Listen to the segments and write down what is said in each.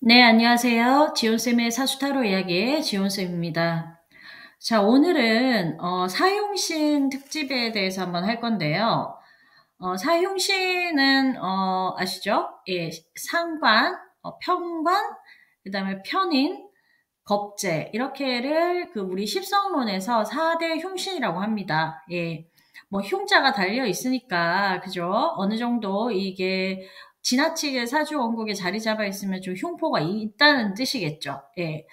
네, 안녕하세요. 지온쌤의 사주타로 이야기의 지온쌤입니다. 자, 오늘은 사용신 특집에 대해서 한번 할 건데요. 사용신은 아시죠? 예, 상관, 편관, 그다음에 편인, 겁재 이렇게를 그 우리 십성론에서 4대 흉신이라고 합니다. 예. 뭐 흉자가 달려 있으니까 그죠? 어느 정도 이게 지나치게 사주 원국에 자리 잡아 있으면 좀 흉포가 있다는 뜻이겠죠. 예.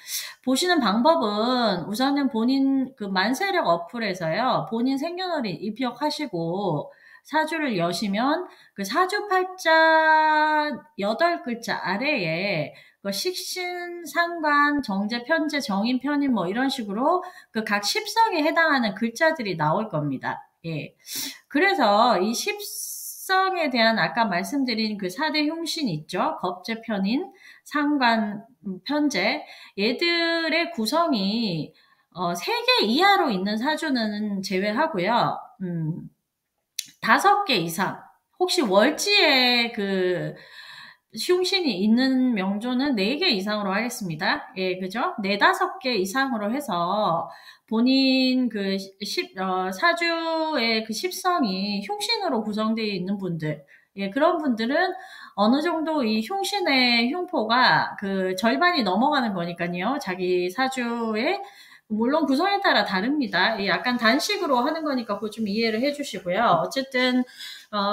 보시는 방법은 우선은 본인 그 만세력 어플에서요. 본인 생년월일 입력하시고 사주를 여시면 그 사주팔자 8글자 아래에 그 식신, 상관, 정제, 편제, 정인, 편인 뭐 이런 식으로 그 각 십성에 해당하는 글자들이 나올 겁니다. 예. 그래서 이 십성에 대한 아까 말씀드린 그 4대 흉신 있죠? 겁재, 편인, 상관, 편제. 얘들의 구성이 3개 이하로 있는 사주는 제외하고요. 5개 이상. 혹시 월지에 그 흉신이 있는 명조는 4개 이상으로 하겠습니다. 예, 그죠? 4, 5개 이상으로 해서 본인 그 사주의 그 십성이 흉신으로 구성되어 있는 분들, 예, 그런 분들은 어느 정도 이 흉신의 흉포가 그 절반이 넘어가는 거니까요. 자기 사주의 물론 구성에 따라 다릅니다. 약간 단식으로 하는 거니까 그거 좀 이해를 해주시고요. 어쨌든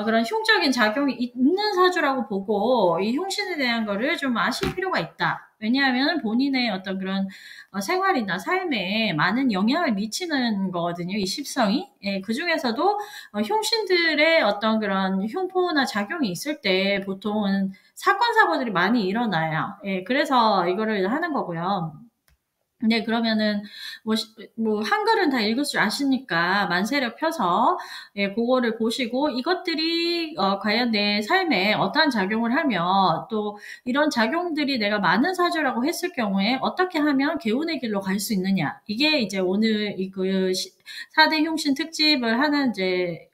그런 흉적인 작용이 있는 사주라고 보고 이 흉신에 대한 거를 좀 아실 필요가 있다. 왜냐하면 본인의 어떤 그런 생활이나 삶에 많은 영향을 미치는 거거든요. 이 십성이. 예, 그 중에서도 흉신들의 어떤 그런 흉포나 작용이 있을 때 보통은 사건 사고들이 많이 일어나요. 예, 그래서 이거를 하는 거고요. 네, 그러면은, 한글은 다 읽을 줄 아시니까 만세력 펴서, 예, 그거를 보시고, 이것들이, 과연 내 삶에 어떠한 작용을 하며, 또, 이런 작용들이 내가 많은 사주라고 했을 경우에, 어떻게 하면 개운의 길로 갈 수 있느냐. 이게 이제 오늘 그 4대 흉신 특집을 하는 이제,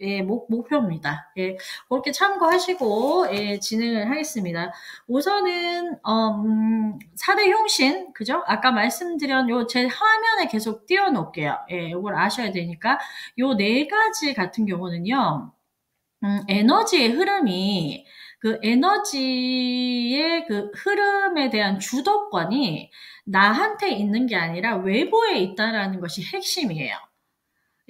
예, 목표입니다. 예, 그렇게 참고하시고, 예, 진행을 하겠습니다. 우선은 4대 흉신 그죠? 아까 말씀드린 요 제 화면에 계속 띄워 놓을게요. 예, 요걸 아셔야 되니까 요 네 가지 같은 경우는요. 에너지의 흐름이 그 에너지의 그 흐름에 대한 주도권이 나한테 있는 게 아니라 외부에 있다라는 것이 핵심이에요.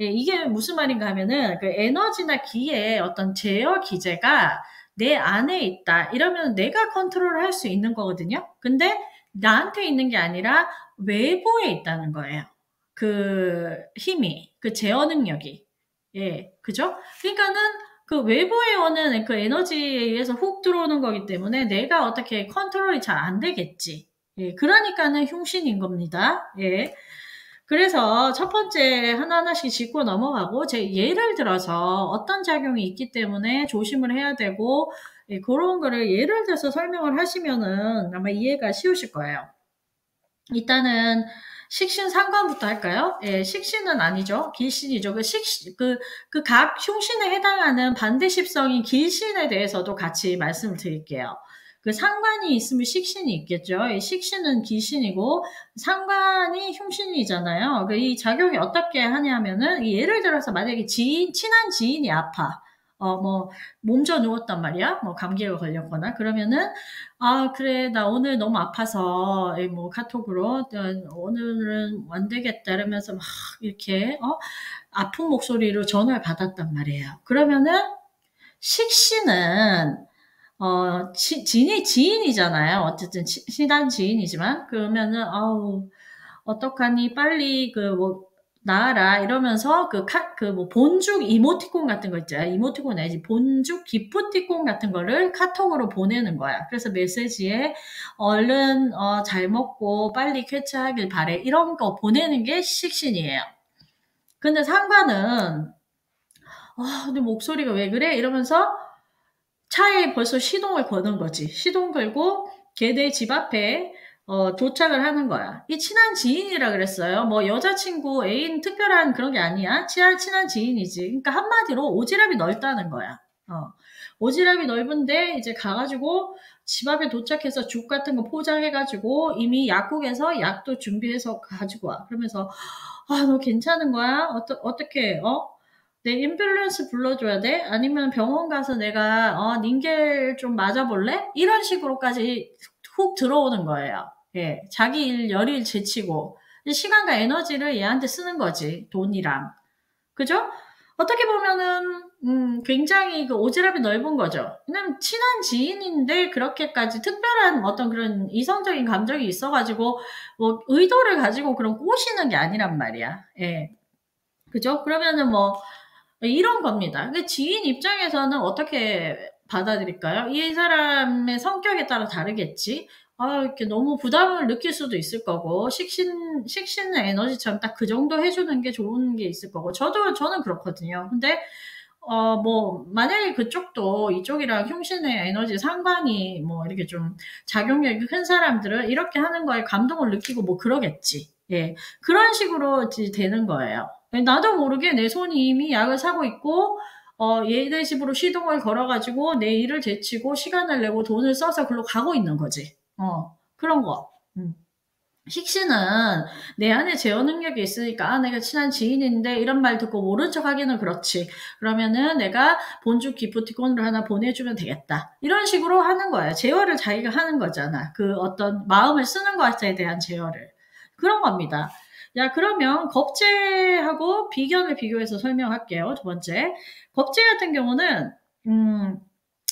예, 이게 무슨 말인가 하면은 그 에너지나 기의 어떤 제어 기제가 내 안에 있다. 이러면 내가 컨트롤할 수 있는 거거든요. 근데 나한테 있는 게 아니라 외부에 있다는 거예요. 그 힘이, 그 제어 능력이. 예, 그죠? 그러니까는 그 외부에 오는 그 에너지에 의해서 훅 들어오는 거기 때문에 내가 어떻게 컨트롤이 잘 안 되겠지. 예, 그러니까는 흉신인 겁니다. 예. 그래서 첫 번째 하나하나씩 짚고 넘어가고 제 예를 들어서 어떤 작용이 있기 때문에 조심을 해야 되고 예, 그런 거를 예를 들어서 설명을 하시면은 아마 이해가 쉬우실 거예요. 일단은 식신 상관부터 할까요? 예, 식신은 아니죠. 길신이죠. 각 흉신에 해당하는 반대십성인 길신에 대해서도 같이 말씀을 드릴게요. 그 상관이 있으면 식신이 있겠죠. 이 식신은 길신이고 상관이 흉신이잖아요. 이 작용이 어떻게 하냐면은 예를 들어서 만약에 친한 지인이 아파. 몸져 누웠단 말이야. 뭐 감기가 걸렸거나 그러면은 아, 그래, 나 오늘 너무 아파서, 뭐, 카톡으로, 오늘은 안 되겠다, 이러면서 막, 이렇게, 아픈 목소리로 전화를 받았단 말이에요. 그러면은, 식씨는, 지인이잖아요. 어쨌든, 친한 지인이지만, 그러면은, 아우, 어떡하니, 빨리, 나아라, 이러면서, 본죽 이모티콘 같은 거 있잖아요. 이모티콘 아니지. 본죽 기프티콘 같은 거를 카톡으로 보내는 거야. 그래서 메시지에, 얼른, 잘 먹고, 빨리 쾌차하길 바래. 이런 거 보내는 게 식신이에요. 근데 상관은, 근데 목소리가 왜 그래? 이러면서, 차에 벌써 시동을 거는 거지. 시동 걸고 걔네 집 앞에 도착을 하는 거야. 이 친한 지인이라 그랬어요. 뭐 여자친구, 애인 특별한 그런 게 아니야. 친한 지인이지. 그러니까 한마디로 오지랖이 넓다는 거야. 오지랖이 넓은데 이제 가가지고 집 앞에 도착해서 죽 같은 거 포장해가지고 이미 약국에서 약도 준비해서 가지고 와. 그러면서 너 괜찮은 거야? 어떻게 내 앰뷸런스 불러줘야 돼? 아니면 병원 가서 내가 닌겔 좀 맞아볼래? 이런 식으로까지 훅 들어오는 거예요. 예, 자기 일 열일 제치고 시간과 에너지를 얘한테 쓰는 거지, 돈이랑. 그죠? 어떻게 보면은 굉장히 그 오지랖이 넓은 거죠. 왜냐면 친한 지인인데 그렇게까지 특별한 어떤 그런 이성적인 감정이 있어가지고 뭐 의도를 가지고 그런 꼬시는 게 아니란 말이야. 예. 그죠? 그러면은 뭐 이런 겁니다. 근데 지인 입장에서는 어떻게 받아들일까요? 이 사람의 성격에 따라 다르겠지. 이렇게 너무 부담을 느낄 수도 있을 거고, 식신의 에너지처럼 딱 그 정도 해주는 게 좋은 게 있을 거고, 저는 그렇거든요. 근데, 만약에 그쪽도 이쪽이랑 흉신의 에너지 상관이 이렇게 좀 작용력이 큰 사람들은 이렇게 하는 거에 감동을 느끼고 그러겠지. 예. 그런 식으로 되는 거예요. 나도 모르게 내 손이 이미 약을 사고 있고, 얘네 집으로 시동을 걸어가지고 내 일을 제치고 시간을 내고 돈을 써서 글로 가고 있는 거지. 그런 거. 식신은 내 안에 제어 능력이 있으니까 내가 친한 지인인데 이런 말 듣고 모른 척 하기는 그렇지. 그러면은 내가 본주 기프티콘을 하나 보내주면 되겠다. 이런 식으로 하는 거야. 제어를 자기가 하는 거잖아. 그 어떤 마음을 쓰는 것에 대한 제어를. 그런 겁니다. 야, 그러면 겁재하고 비견을 비교해서 설명할게요. 두 번째. 겁재 같은 경우는,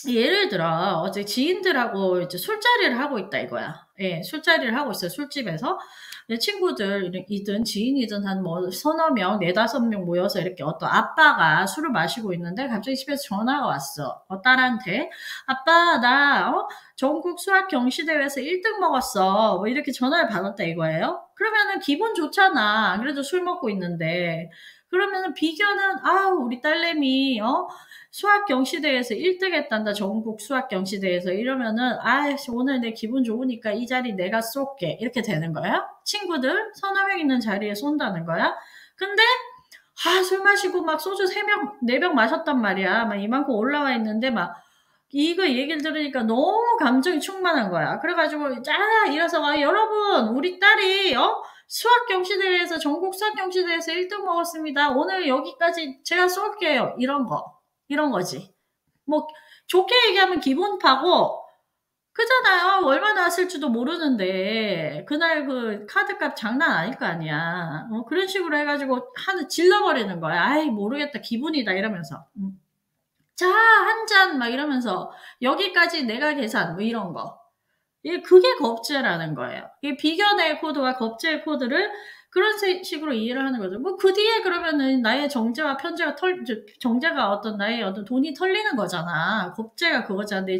예를 들어, 어제 지인들하고 이제 술자리를 하고 있다 이거야. 예, 술자리를 하고 있어요. 술집에서. 내 친구들이든 지인이든 한 서너 명, 네다섯 명 모여서 이렇게 어떤 아빠가 술을 마시고 있는데 갑자기 집에서 전화가 왔어. 딸한테. 아빠, 나, 전국 수학 경시대회에서 1등 먹었어. 이렇게 전화를 받았다 이거예요. 그러면은 기분 좋잖아. 그래도 술 먹고 있는데. 그러면은 비견은, 우리 딸내미, 수학 경시대회에서 1등 했단다. 전국 수학 경시대회에서 이러면은 오늘 내 기분 좋으니까 이 자리 내가 쏠게. 이렇게 되는 거야. 친구들 서너 명 있는 자리에 쏜다는 거야. 근데 술 마시고 막 소주 3병, 4병 마셨단 말이야. 막 이만큼 올라와 있는데 이거 얘기를 들으니까 너무 감정이 충만한 거야. 그래가지고 일어서 여러분 우리 딸이 수학 경시대회에서 전국 수학 경시대회에서 1등 먹었습니다. 오늘 여기까지 제가 쏠게요. 이런 거지. 좋게 얘기하면 기분파고, 그잖아요. 얼마 나왔을지도 모르는데, 그날 그 카드값 장난 아닐 거 아니야. 그런 식으로 해가지고, 질러버리는 거야. 모르겠다. 기분이다. 이러면서. 자, 한 잔, 막 이러면서, 여기까지 내가 계산, 이런 거. 그게 겁재라는 거예요. 이 비견의 코드와 겁재의 코드를 그런 식으로 이해를 하는 거죠. 그 뒤에 그러면은 나의 정제와 편제가 정제가 어떤 나의 어떤 돈이 털리는 거잖아. 겁재가 그거잖아. 내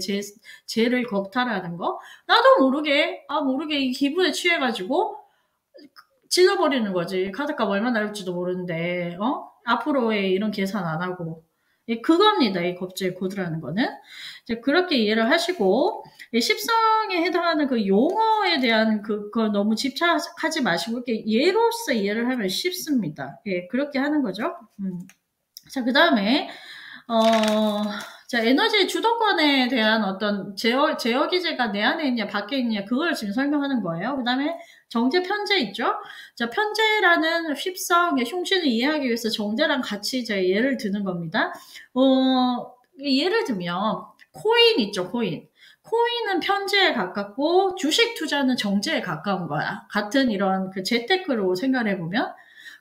죄를 겁탈하는 거. 나도 모르게 이 기분에 취해가지고 질러버리는 거지. 카드값 얼마 나올지도 모르는데, 앞으로의 이런 계산 안 하고. 그겁니다. 이 겁재의 코드라는 거는. 이제 그렇게 이해를 하시고, 십성에 해당하는 그 용어에 대한 그걸 너무 집착하지 마시고, 이렇게 예로서 이해를 하면 쉽습니다. 예, 그렇게 하는 거죠. 자, 그 다음에, 자, 에너지 주도권에 대한 어떤 제어 기제가 내 안에 있냐, 밖에 있냐, 그걸 지금 설명하는 거예요. 그 다음에 정제, 편제 있죠? 자, 편제라는 휩성의 흉신을 이해하기 위해서 정제랑 같이 이제 예를 드는 겁니다. 예를 들면, 코인 있죠, 코인. 코인은 편제에 가깝고, 주식 투자는 정제에 가까운 거야. 같은 이런 그 재테크로 생각을 해보면.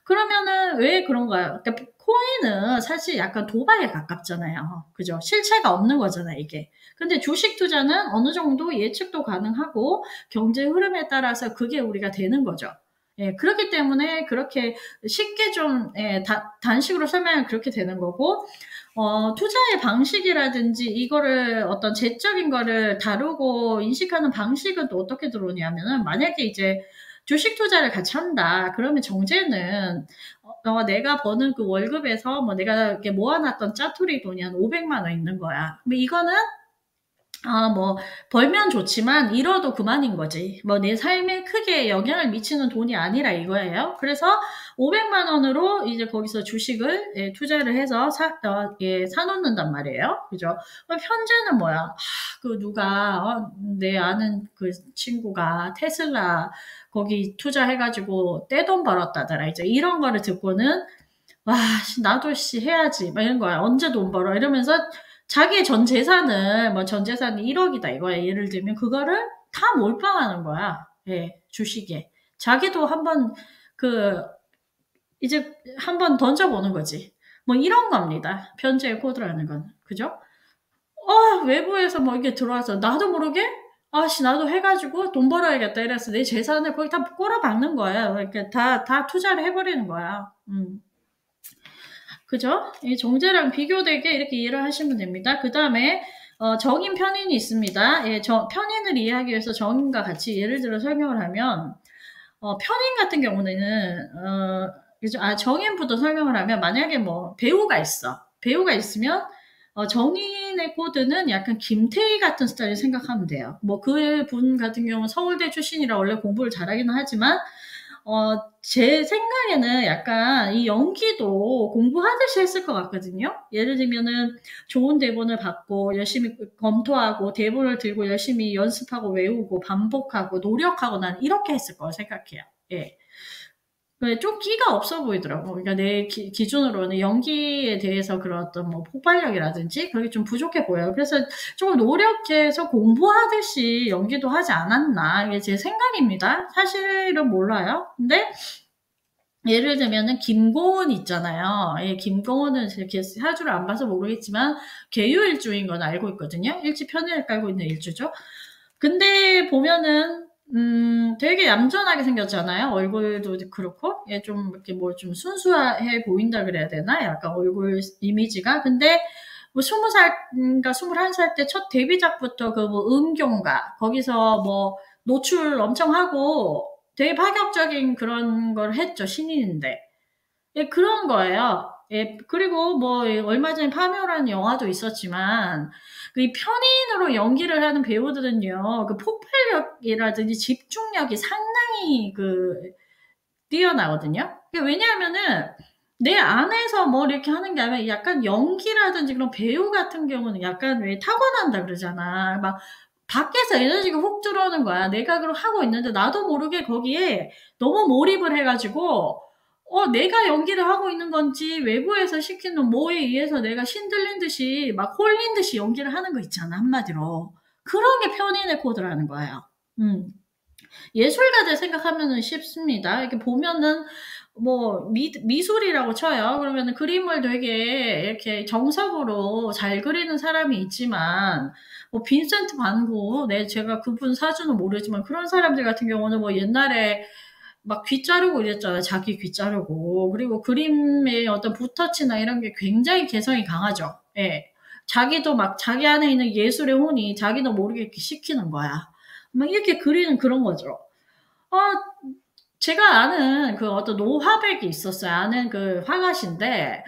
그러면은 왜 그런가요? 그러니까 코인은 사실 약간 도박에 가깝잖아요. 그죠? 실체가 없는 거잖아요, 이게. 근데 주식 투자는 어느 정도 예측도 가능하고 경제 흐름에 따라서 그게 우리가 되는 거죠. 예, 그렇기 때문에 그렇게 쉽게 좀, 단식으로 설명하면 그렇게 되는 거고, 투자의 방식이라든지 이거를 어떤 재적인 거를 다루고 인식하는 방식은 또 어떻게 들어오냐면은 만약에 이제 주식 투자를 같이 한다. 그러면 정제는 내가 버는 그 월급에서 내가 이렇게 모아놨던 짜투리 돈이 한 500만 원 있는 거야. 근데 이거는 뭐, 벌면 좋지만, 잃어도 그만인 거지. 뭐, 내 삶에 크게 영향을 미치는 돈이 아니라 이거예요. 그래서, 500만 원으로 이제 거기서 주식을 예, 투자를 해서 예, 사놓는단 말이에요. 그죠? 그럼 현재는 뭐야? 그 누가, 내 아는 그 친구가 테슬라 거기 투자해가지고 떼돈 벌었다더라. 이제 이런 거를 듣고는, 와, 나도 해야지. 막 이런 거야. 언제 돈 벌어? 이러면서 자기의 전 재산을, 뭐 전 재산이 1억이다 이거야. 예를 들면 그거를 다 몰빵하는 거야. 예, 주식에. 자기도 한번 그 이제 한번 던져보는 거지. 뭐 이런 겁니다. 편제의 코드라는 건. 그죠? 외부에서 뭐 이게 들어와서 나도 모르게 나도 해가지고 돈 벌어야겠다 이래서 내 재산을 거의 다 꼬라박는 거야. 그러니까 다 투자를 해버리는 거야. 그죠? 이 정제랑 비교되게 이렇게 이해를 하시면 됩니다. 그 다음에 정인 편인이 있습니다. 예, 편인을 이해하기 위해서 정인과 같이 예를 들어 설명을 하면 편인 같은 경우는 그죠? 정인부터 설명을 하면 만약에 뭐 배우가 있어. 배우가 있으면 정인의 코드는 약간 김태희 같은 스타일 생각하면 돼요. 뭐 그 분 같은 경우는 서울대 출신이라 원래 공부를 잘하기는 하지만 제 생각에는 약간 이 연기도 공부하듯이 했을 것 같거든요. 예를 들면은 좋은 대본을 받고 열심히 검토하고 대본을 들고 열심히 연습하고 외우고 반복하고 노력하고 난 이렇게 했을 거라고 생각해요. 예. 좀 끼가 없어 보이더라고. 그러니까 내 기준으로는 연기에 대해서 그런 어떤 뭐 폭발력이라든지 그게 좀 부족해 보여요. 그래서 조금 노력해서 공부하듯이 연기도 하지 않았나. 이게 제 생각입니다. 사실은 몰라요. 근데 예를 들면은 김고은 있잖아요. 예, 김고은은 이렇게 사주를 안 봐서 모르겠지만 계유일주인 건 알고 있거든요. 일지 편을 깔고 있는 일주죠. 근데 보면은 되게 얌전하게 생겼잖아요. 얼굴도 그렇고, 예, 좀 이렇게 뭐 좀 순수해 보인다 그래야 되나? 약간 얼굴 이미지가. 근데 뭐 20살인가 21살 때 첫 데뷔작부터 그 뭐 음경가 거기서 뭐 노출 엄청 하고 되게 파격적인 그런 걸 했죠. 신인인데. 예, 그런 거예요. 예, 그리고 뭐 얼마 전에 파묘라는 영화도 있었지만 이 편인으로 연기를 하는 배우들은요, 그 폭발력이라든지 집중력이 상당히 뛰어나거든요. 왜냐하면은 내 안에서 뭐 이렇게 하는 게 아니라 약간 연기라든지 그런 배우 같은 경우는 약간 왜 타고난다 그러잖아. 막 밖에서 에너지가 훅 들어오는 거야. 내가 그걸 하고 있는데 나도 모르게 거기에 너무 몰입을 해가지고 내가 연기를 하고 있는 건지 외부에서 시키는 뭐에 의해서 내가 신들린 듯이 막 홀린 듯이 연기를 하는 거 있잖아. 한마디로. 그런 게 편인의 코드라는 거예요. 음. 예술가들 생각하면은 쉽습니다. 이렇게 보면은 뭐 미술이라고 쳐요. 그러면은 그림을 되게 이렇게 정석으로 잘 그리는 사람이 있지만 뭐 빈센트 반 고흐, 제가 그분 사주는 모르지만 그런 사람들 같은 경우는 뭐 옛날에 막 귀 자르고 이랬잖아요. 자기 귀 자르고. 그리고 그림의 어떤 붓터치나 이런 게 굉장히 개성이 강하죠. 예. 자기도 막 자기 안에 있는 예술의 혼이 자기도 모르게 이렇게 시키는 거야. 막 이렇게 그리는 그런 거죠. 어, 제가 아는 그 어떤 노화백이 있었어요. 아는 그 화가신데,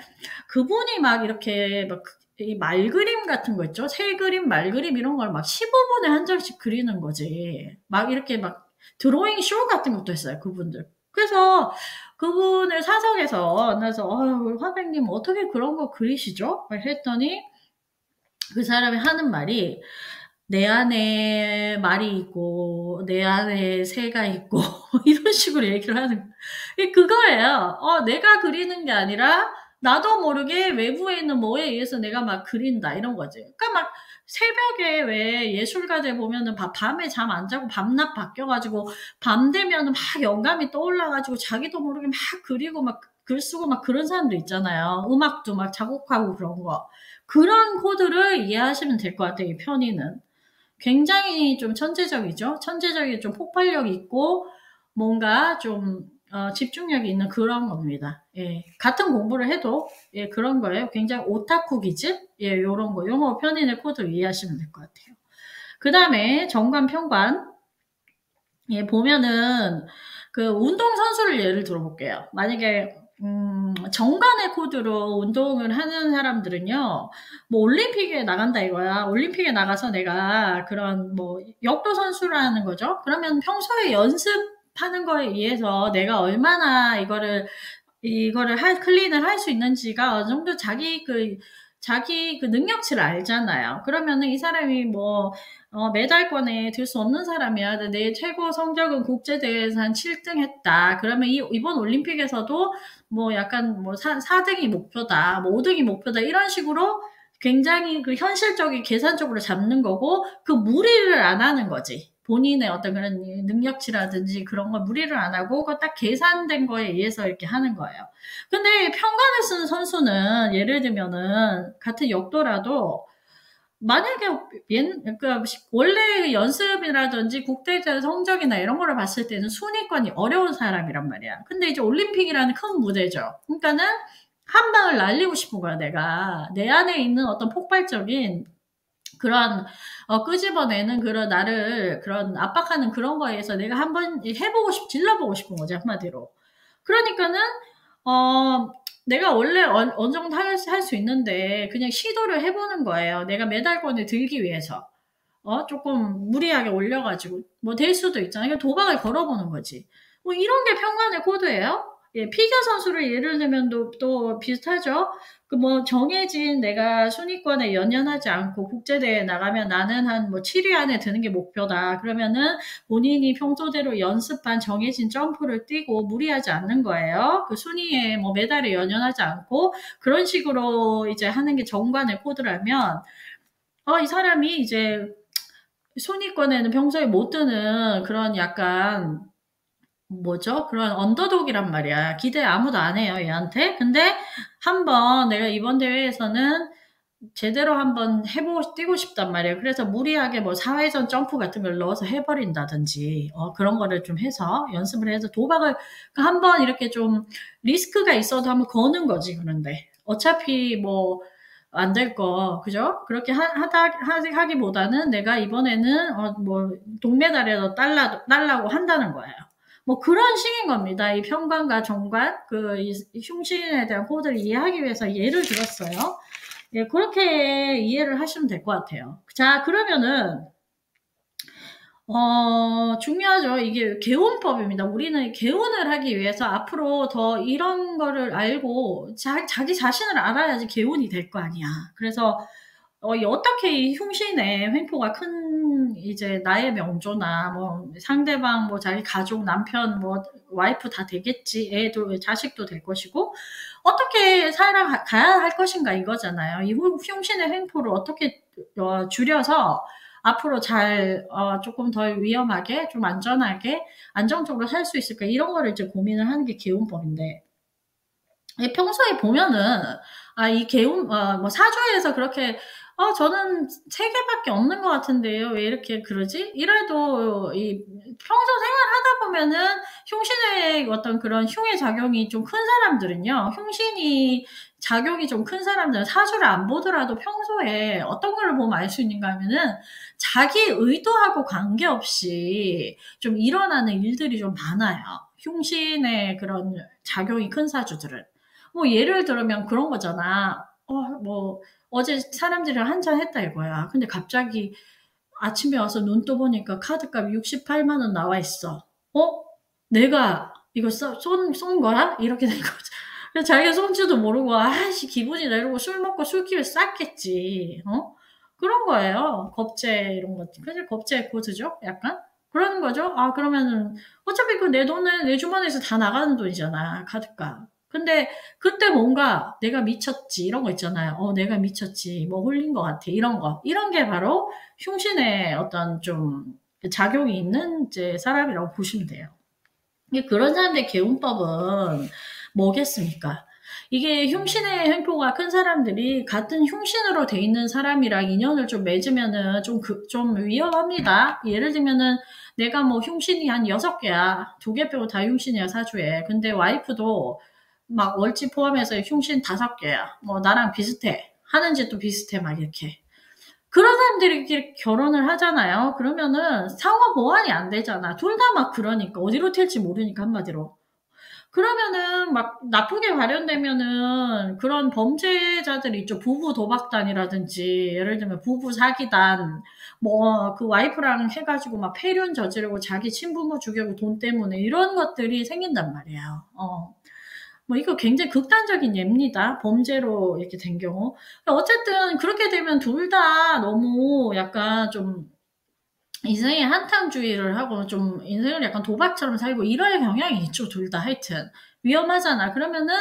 그분이 막 이렇게 막 이 말그림 같은 거 있죠? 새 그림, 말그림 이런 걸 막 15분에 한 장씩 그리는 거지. 막 이렇게 막 드로잉 쇼 같은 것도 했어요, 그분들. 그래서 그분을 사석에서 만나서, 화백님 어떻게 그런 거 그리시죠? 막 했더니 그 사람이 하는 말이 내 안에 말이 있고 내 안에 새가 있고 이런 식으로 얘기를 하는 그거예요. 내가 그리는 게 아니라 나도 모르게 외부에 있는 뭐에 의해서 내가 막 그린다 이런 거지. 그러니까 막 새벽에 왜 예술가들 보면은 밤에 잠 안 자고 밤낮 바뀌어가지고 밤 되면은 막 영감이 떠올라가지고 자기도 모르게 막 그리고 막 글 쓰고 막 그런 사람들 있잖아요. 음악도 막 작곡하고 그런 거. 그런 코드를 이해하시면 될 것 같아요. 이 편의는. 굉장히 좀 천재적이죠. 천재적이 좀 폭발력 있고 뭔가 좀 집중력이 있는 그런 겁니다. 예. 같은 공부를 해도 예, 그런 거예요. 굉장히 오타쿠 기질 예, 요런 거. 영어 편인의 코드를 이해하시면 될 것 같아요. 그 다음에 정관 편관 예, 보면은 그 운동 선수를 예를 들어볼게요. 만약에 정관의 코드로 운동을 하는 사람들은요, 뭐 올림픽에 나간다 이거야. 올림픽에 나가서 내가 그런 뭐 역도 선수라는 거죠. 그러면 평소에 연습하는 거에 의해서 내가 얼마나 이거를 클린을 할 수 있는지가 어느 정도 자기 그 능력치를 알잖아요. 그러면은 이 사람이 뭐, 메달권에 들 수 없는 사람이야. 내 최고 성적은 국제대회에서 한 7등 했다. 그러면 이번 올림픽에서도 뭐 약간 뭐 4등이 목표다. 뭐 5등이 목표다. 이런 식으로 굉장히 그 현실적인 계산적으로 잡는 거고, 그 무리를 안 하는 거지. 본인의 어떤 그런 능력치라든지 그런 걸 무리를 안 하고, 그거 딱 계산된 거에 의해서 이렇게 하는 거예요. 근데 평관을 쓰는 선수는 예를 들면은 같은 역도라도 만약에 그러니까 원래 연습이라든지 국대전 성적이나 이런 거를 봤을 때는 순위권이 어려운 사람이란 말이야. 근데 이제 올림픽이라는 큰 무대죠. 그러니까는 한 방을 날리고 싶은 거야, 내가. 내 안에 있는 어떤 폭발적인 그런 끄집어내는 그런 나를 그런 압박하는 그런 거에 서 내가 한번 질러보고 싶은 거지, 한마디로. 그러니까는 어 내가 원래 어느 정도 할 수 있는데 그냥 시도를 해보는 거예요. 내가 메달권을 들기 위해서. 조금 무리하게 올려가지고 뭐 될 수도 있잖아요. 그러니까 도박을 걸어보는 거지. 뭐 이런 게 평간의 코드예요. 예, 피겨 선수를 예를 들면 또 비슷하죠. 그 뭐 정해진 내가 순위권에 연연하지 않고 국제대회에 나가면 나는 한 뭐 7위 안에 드는 게 목표다. 그러면은 본인이 평소대로 연습한 정해진 점프를 뛰고 무리하지 않는 거예요. 그 순위에 뭐 메달에 연연하지 않고 그런 식으로 이제 하는 게 정관의 코드라면 이 사람이 이제 순위권에는 평소에 못 드는 그런 약간 뭐죠? 그런 언더독이란 말이야. 기대 아무도 안 해요, 얘한테. 근데 한번 내가 이번 대회에서는 제대로 한번 뛰고 싶단 말이에요. 그래서 무리하게 뭐 사회전 점프 같은 걸 넣어서 해버린다든지, 그런 거를 좀 해서 연습을 해서 도박을 한번 이렇게 좀 리스크가 있어도 한번 거는 거지, 그런데. 어차피 뭐, 안 될 거, 그죠? 그렇게 하기보다는 내가 이번에는, 뭐, 동메달이라도 딸라고 한다는 거예요. 뭐 그런 식인 겁니다. 이 평관과 정관, 이 흉신에 대한 코드를 이해하기 위해서 예를 들었어요. 예, 그렇게 이해를 하시면 될 것 같아요. 자, 그러면은, 중요하죠. 이게 개운법입니다. 우리는 개운을 하기 위해서 앞으로 더 이런 거를 알고 자기 자신을 알아야지 개운이 될 거 아니야. 그래서 어떻게 이 흉신의 횡포가 큰 이제 나의 명조나 뭐 상대방 뭐 자기 가족 남편 뭐 와이프 다 되겠지. 애도 자식도 될 것이고 어떻게 살아가야 할 것인가 이거잖아요. 이 흉신의 횡포를 어떻게 줄여서 앞으로 조금 덜 위험하게, 좀 안전하게, 안정적으로 살 수 있을까, 이런 거를 이제 고민을 하는 게 개운법인데, 평소에 보면은, 이 뭐 사주에서 그렇게, 저는 3개밖에 없는 것 같은데요. 왜 이렇게 그러지? 이래도, 평소 생활하다 보면은, 흉신의 어떤 그런 흉의 작용이 좀 큰 사람들은요, 흉신이 작용이 좀 큰 사람들은 사주를 안 보더라도 평소에 어떤 걸 보면 알 수 있는가 하면은, 자기 의도하고 관계없이 좀 일어나는 일들이 좀 많아요. 흉신의 그런 작용이 큰 사주들은. 뭐 예를 들면 그런 거잖아. 뭐 어제 사람들이랑 한잔 했다 이거야. 근데 갑자기 아침에 와서 눈 떠보니까 카드값 68만 원 나와 있어. 내가 이거 쏜 거야? 이렇게 된 거죠. 그래서 자기가 쏜지도 모르고 아씨 기분이 내려고 술 먹고 술기를 쌌겠지. 그런 거예요. 겁제 이런 거. 그냥 겁제 코드죠? 약간? 그런 거죠. 그러면은 어차피 그 내 돈은 내 주머니에서 다 나가는 돈이잖아. 카드값. 근데 그때 뭔가 내가 미쳤지 이런 거 있잖아요. 내가 미쳤지 뭐 홀린 것 같아 이런 거 이런 게 바로 흉신의 어떤 좀 작용이 있는 이제 사람이라고 보시면 돼요. 그런 사람들의 개운법은 뭐겠습니까? 이게 흉신의 횡포가 큰 사람들이 같은 흉신으로 돼 있는 사람이랑 인연을 좀 맺으면은 좀 위험합니다. 예를 들면은 내가 뭐 흉신이 한 6개야. 2개 빼고 다 흉신이야, 사주에. 근데 와이프도 막 월지 포함해서 흉신 5개야. 뭐 나랑 비슷해. 하는 짓도 비슷해, 막 이렇게. 그런 사람들이 이렇게 결혼을 하잖아요. 그러면은 상호 보완이 안 되잖아. 둘 다 막 그러니까. 어디로 튈지 모르니까, 한마디로. 그러면은 막 나쁘게 발현되면은 그런 범죄자들이 있죠. 부부 도박단이라든지 예를 들면 부부 사기단 뭐 그 와이프랑 해 가지고 막 폐륜 저지르고 자기 친부모 죽이고 돈 때문에 이런 것들이 생긴단 말이에요. 뭐 이거 굉장히 극단적인 예입니다. 범죄로 이렇게 된 경우. 어쨌든 그렇게 되면 둘 다 너무 약간 좀 인생의 한탕주의를 하고 좀 인생을 약간 도박처럼 살고 이럴 경향이 있죠, 둘 다 하여튼. 위험하잖아. 그러면은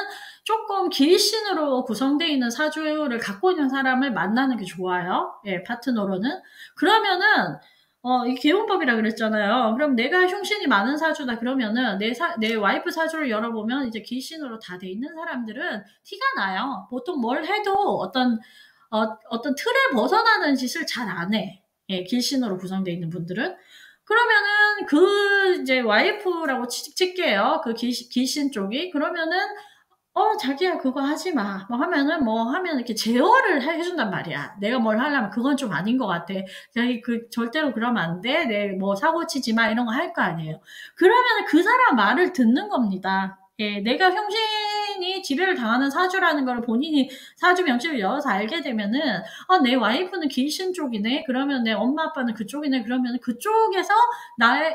조금 길신으로 구성되어 있는 사주를 갖고 있는 사람을 만나는 게 좋아요. 예, 파트너로는. 그러면은, 이 개운법이라 그랬잖아요. 그럼 내가 흉신이 많은 사주다 그러면은 내 와이프 사주를 열어보면 이제 길신으로 다 돼 있는 사람들은 티가 나요. 보통 뭘 해도 어떤 틀에 벗어나는 짓을 잘 안 해. 예, 길신으로 구성되어 있는 분들은. 그러면은 이제 와이프라고 칠게요. 그 길신 쪽이. 그러면은, 자기야, 그거 하지 마. 하면 이렇게 제어를 해준단 말이야. 내가 뭘 하려면 그건 좀 아닌 것 같아. 자기 절대로 그러면 안 돼. 사고 치지 마. 이런 거 할 거 아니에요. 그러면은 그 사람 말을 듣는 겁니다. 예, 내가 흉신이 지배를 당하는 사주라는 걸 본인이 사주 명칭을 열어서 알게 되면은, 내 와이프는 길신 쪽이네. 그러면 내 엄마 아빠는 그쪽이네. 그러면 그쪽에서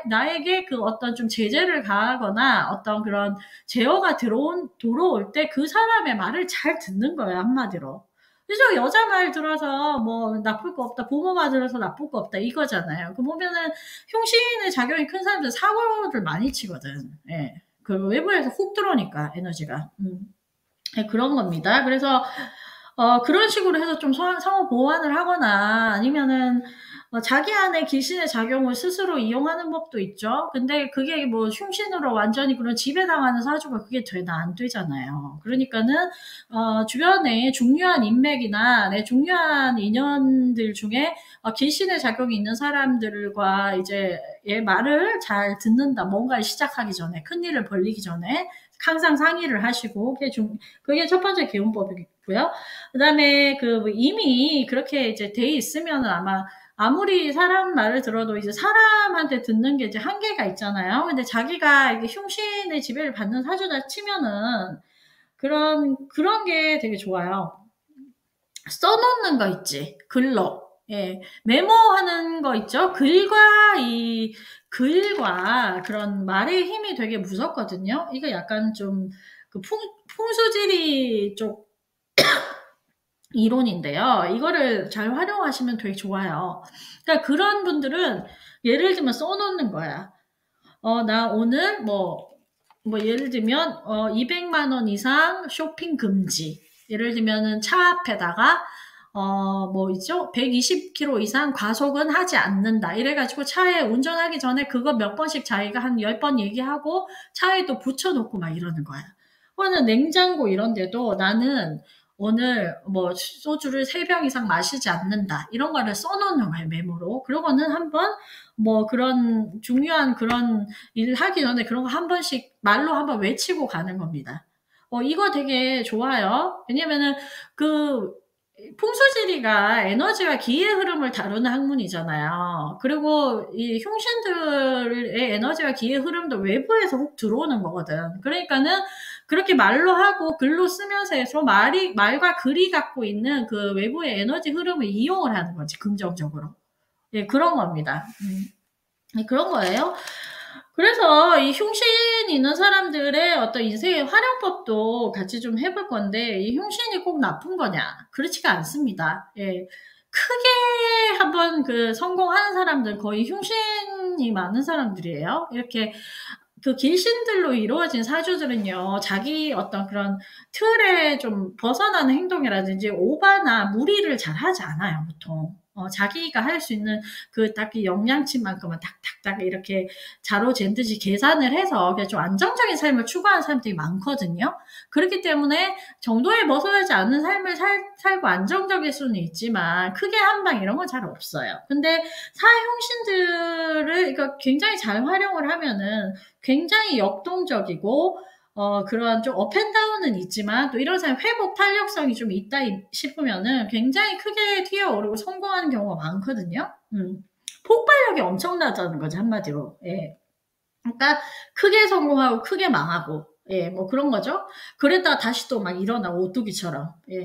나에게 그 어떤 좀 제재를 가하거나 어떤 그런 제어가 들어올 때 그 사람의 말을 잘 듣는 거예요, 한마디로. 그죠? 여자 말 들어서 뭐 나쁠 거 없다, 부모 말 들어서 나쁠 거 없다, 이거잖아요. 그 보면은 흉신의 작용이 큰 사람들 사고를 많이 치거든. 예. 그 외부에서 훅 들어오니까 에너지가. 네, 그런 겁니다. 그래서 그런 식으로 해서 좀 상호 보완을 하거나 아니면은 자기 안에 귀신의 작용을 스스로 이용하는 법도 있죠. 근데 그게 뭐 흉신으로 완전히 그런 지배당하는 사주가 그게 되나 안 되잖아요. 그러니까는 주변에 중요한 인맥이나 중요한 인연들 중에 귀신의 작용이 있는 사람들과 이제 얘 말을 잘 듣는다. 뭔가를 시작하기 전에 큰 일을 벌리기 전에 항상 상의를 하시고 그게 첫 번째 개운법이고요. 그다음에 이미 그렇게 이제 돼 있으면 아무리 사람 말을 들어도 이제 사람한테 듣는 게 이제 한계가 있잖아요. 근데 자기가 이게 흉신의 지배를 받는 사주다 치면은 그런 게 되게 좋아요. 써놓는 거 있지. 글로. 예. 메모하는 거 있죠. 글과 그런 말의 힘이 되게 무섭거든요. 이거 약간 좀 풍수지리 쪽 이론인데요. 이거를 잘 활용하시면 되게 좋아요. 그러니까 그런 분들은 예를 들면 써놓는 거야. 나 오늘 예를 들면 200만 원 이상 쇼핑 금지. 예를 들면은 차 앞에다가 뭐 있죠? 120km 이상 과속은 하지 않는다. 이래가지고 차에 운전하기 전에 그거 몇 번씩 자기가 한 10번 얘기하고 차에 또 붙여놓고 막 이러는 거야. 혹은 냉장고 이런 데도 나는 오늘 뭐 소주를 3병 이상 마시지 않는다. 이런 거를 써놓는 거예요, 메모로. 그러고는 한번 뭐 그런 중요한 그런 일을 하기 전에 그런 거 한 번씩 말로 한번 외치고 가는 겁니다. 이거 되게 좋아요. 왜냐면은 그 풍수지리가 에너지와 기의 흐름을 다루는 학문이잖아요. 그리고 이 흉신들의 에너지와 기의 흐름도 외부에서 훅 들어오는 거거든. 그러니까는 그렇게 말로 하고 글로 쓰면서 해서 말과 글이 갖고 있는 그 외부의 에너지 흐름을 이용을 하는 거지, 긍정적으로. 예, 그런 겁니다. 네, 그런 거예요. 그래서 이 흉신 있는 사람들의 어떤 인생의 활용법도 같이 좀 해볼 건데, 이 흉신이 꼭 나쁜 거냐? 그렇지가 않습니다. 예. 크게 한번 성공하는 사람들, 거의 흉신이 많은 사람들이에요. 이렇게 길신들로 이루어진 사주들은요, 자기 어떤 그런 틀에 좀 벗어나는 행동이라든지 오바나 무리를 잘 하지 않아요, 보통. 자기가 할 수 있는 딱히 영양치만큼은 탁탁탁 이렇게 자로 잰 듯이 계산을 해서 그냥 좀 안정적인 삶을 추구하는 사람들이 많거든요. 그렇기 때문에 정도에 벗어나지 않는 삶을 살고 안정적일 수는 있지만 크게 한 방 이런 건 잘 없어요. 근데 사흉신들을 그러니까 굉장히 잘 활용을 하면은 굉장히 역동적이고 그런 좀 업앤다운은 있지만 또 이런 사람 회복 탄력성이 좀 있다 싶으면은 굉장히 크게 튀어오르고 성공하는 경우가 많거든요. 폭발력이 엄청나다는 거죠, 한마디로. 예. 그러니까 크게 성공하고 크게 망하고 예, 뭐 그런 거죠. 그랬다가 다시 또 막 일어나, 오뚜기처럼. 예.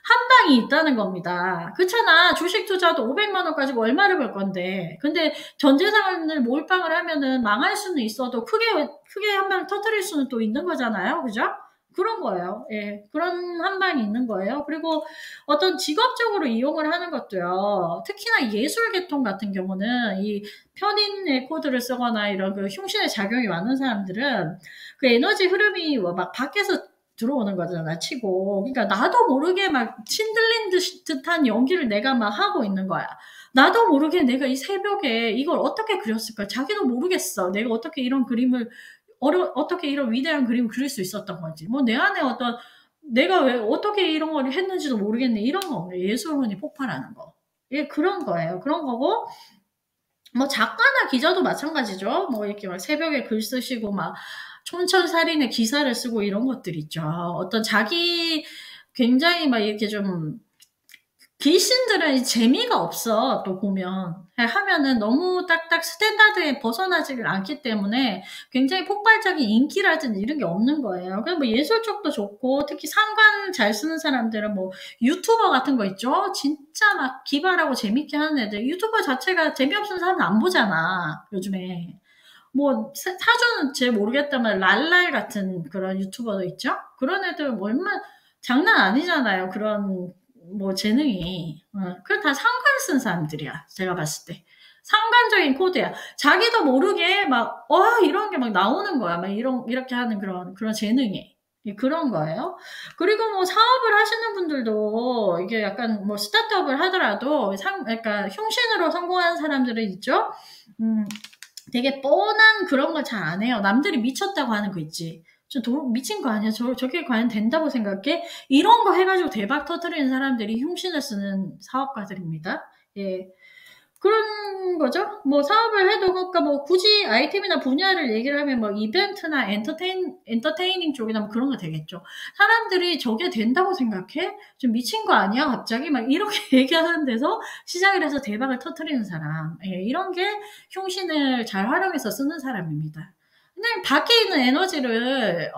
한 방이 있다는 겁니다. 그렇잖아. 주식 투자도 500만 원 가지고 얼마를 벌 건데. 근데 전 재산을 몰빵을 하면은 망할 수는 있어도 크게 한 방 터뜨릴 수는 또 있는 거잖아요. 그죠? 그런 거예요. 예. 그런 한 방이 있는 거예요. 그리고 어떤 직업적으로 이용을 하는 것도요. 특히나 예술 계통 같은 경우는 이 편인의 코드를 쓰거나 이런 그 흉신의 작용이 많은 사람들은 그 에너지 흐름이 막 밖에서 들어오는 거잖아, 치고. 그러니까 나도 모르게 막 신들린 듯한 연기를 내가 막 하고 있는 거야. 나도 모르게 내가 이 새벽에 이걸 어떻게 그렸을까? 자기도 모르겠어. 내가 어떻게 이런 그림을, 어떻게 이런 위대한 그림을 그릴 수 있었던 건지. 뭐 내 안에 어떤, 내가 왜, 어떻게 이런 걸 했는지도 모르겠네. 이런 거. 예술혼이 폭발하는 거. 예, 그런 거예요. 그런 거고, 뭐 작가나 기자도 마찬가지죠. 뭐 이렇게 막 새벽에 글 쓰시고 막 촌철살인의 기사를 쓰고 이런 것들 있죠. 어떤 자기 굉장히 막 이렇게 좀 귀신들은 재미가 없어. 또 보면 하면은 너무 딱딱 스탠다드에 벗어나지를 않기 때문에 굉장히 폭발적인 인기라든지 이런 게 없는 거예요. 그냥 뭐 예술 쪽도 좋고 특히 상관 잘 쓰는 사람들은 뭐 유튜버 같은 거 있죠. 진짜 막 기발하고 재밌게 하는 애들. 유튜버 자체가 재미없는 사람은 안 보잖아. 요즘에. 뭐 사전은 잘 모르겠다만 랄랄 같은 그런 유튜버도 있죠. 그런 애들 뭐 얼마 장난 아니잖아요. 그런 뭐 재능이. 그건 다 상관 쓴 사람들이야. 제가 봤을 때. 상관적인 코드야. 자기도 모르게 막, 이런 게 막 나오는 거야. 막 이렇게 하는 그런 재능이. 예, 그런 거예요. 그리고 뭐 사업을 하시는 분들도 이게 약간 뭐 스타트업을 하더라도 그러니까 흉신으로 성공하는 사람들은 있죠. 음, 되게 뻔한 그런 걸 잘 안 해요. 남들이 미쳤다고 하는 거 있지. 미친 거 아니야? 저게 과연 된다고 생각해? 이런 거 해가지고 대박 터뜨리는 사람들이 흉신을 쓰는 사업가들입니다. 예. 그런 거죠. 뭐 사업을 해도 그러니까 뭐 굳이 아이템이나 분야를 얘기를 하면 뭐 이벤트나 엔터테이닝 쪽이나 뭐 그런 거 되겠죠. 사람들이 저게 된다고 생각해? 좀 미친 거 아니야? 갑자기 막 이렇게 얘기하는 데서 시작을 해서 대박을 터뜨리는 사람. 예, 이런 게 흉신을 잘 활용해서 쓰는 사람입니다. 근데 밖에 있는 에너지를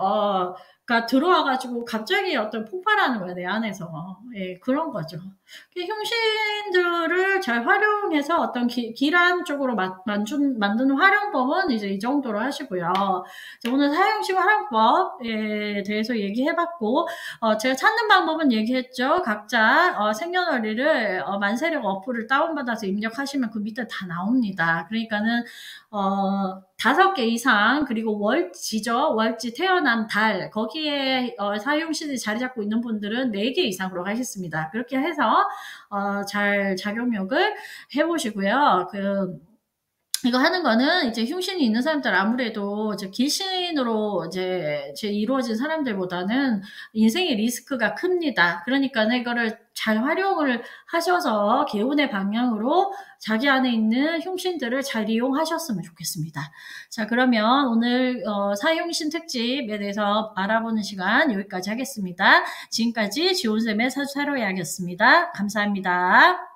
그러니까 들어와가지고 갑자기 어떤 폭발하는 거야, 내 안에서. 예, 그런 거죠. 흉신들을 잘 활용해서 어떤 기란 쪽으로 만드는 활용법은 이제 이 정도로 하시고요. 오늘 사용식 활용법에 대해서 얘기해봤고, 제가 찾는 방법은 얘기했죠. 각자 생년월일을 만세력 어플을 다운받아서 입력하시면 그 밑에 다 나옵니다. 그러니까는 5개 이상, 그리고 월지죠. 월지 태어난 달, 거기에 사용시설이 자리 잡고 있는 분들은 4개 이상으로 하겠습니다. 그렇게 해서 잘 작용력을 해보시고요. 이거 하는 거는 이제 흉신이 있는 사람들 아무래도 이제 길신으로 이제 이루어진 사람들보다는 인생의 리스크가 큽니다. 그러니까 이거를 잘 활용을 하셔서 개운의 방향으로 자기 안에 있는 흉신들을 잘 이용하셨으면 좋겠습니다. 자, 그러면 오늘 사흉신 특집에 대해서 알아보는 시간 여기까지 하겠습니다. 지금까지 지온쌤의 사주사로이야기였습니다. 감사합니다.